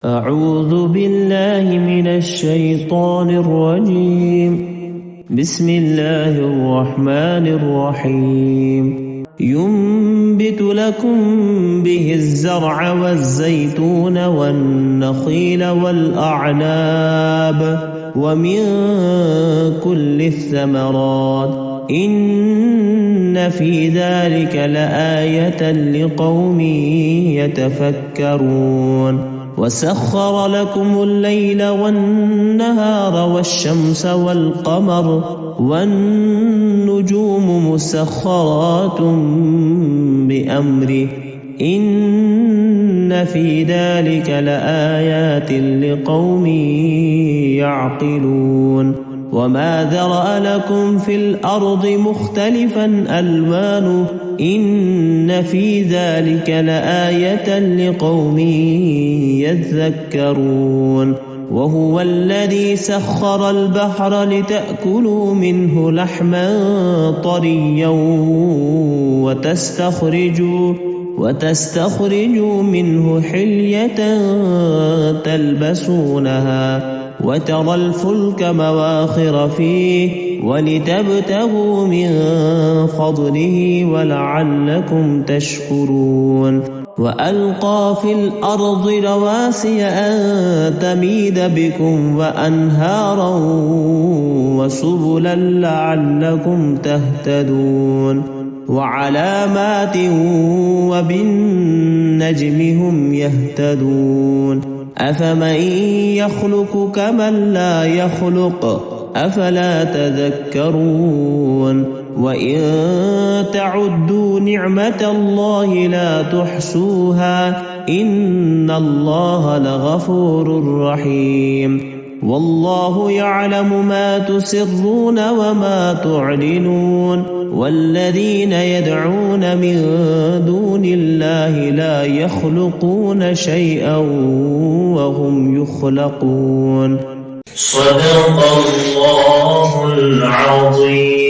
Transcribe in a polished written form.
أعوذ بالله من الشيطان الرجيم. بسم الله الرحمن الرحيم. ينبت لكم به الزرع والزيتون والنخيل والأعناب ومن كل الثمرات إن في ذلك لآية لقوم يتفكرون. وسخر لكم الليل والنهار والشمس والقمر والنجوم مسخرات بأمره إن في ذلك لآيات لقوم يعقلون. وما ذرأ لكم في الأرض مختلفا ألوانه إن في ذلك لآية لقوم يذكرون. وهو الذي سخر البحر لتأكلوا منه لحما طريا وتستخرجوا منه حلية تلبسونها وترى الفلك مواخر فيه ولتبتغوا من فضله ولعلكم تشكرون. وألقى في الأرض رواسي أن تميد بكم وأنهارا وسبلا لعلكم تهتدون. وعلامات وبالنجم هم يهتدون. أفمن يخلق كمن لا يخلق أفلا تذكرون. وإن تعدوا نعمة الله لا تحصوها إن الله لغفور رحيم. والله يعلم ما تسرون وما تعلنون. والذين يدعون من دون الله لا يخلقون شيئا وهم يخلقون. صدق الله العظيم.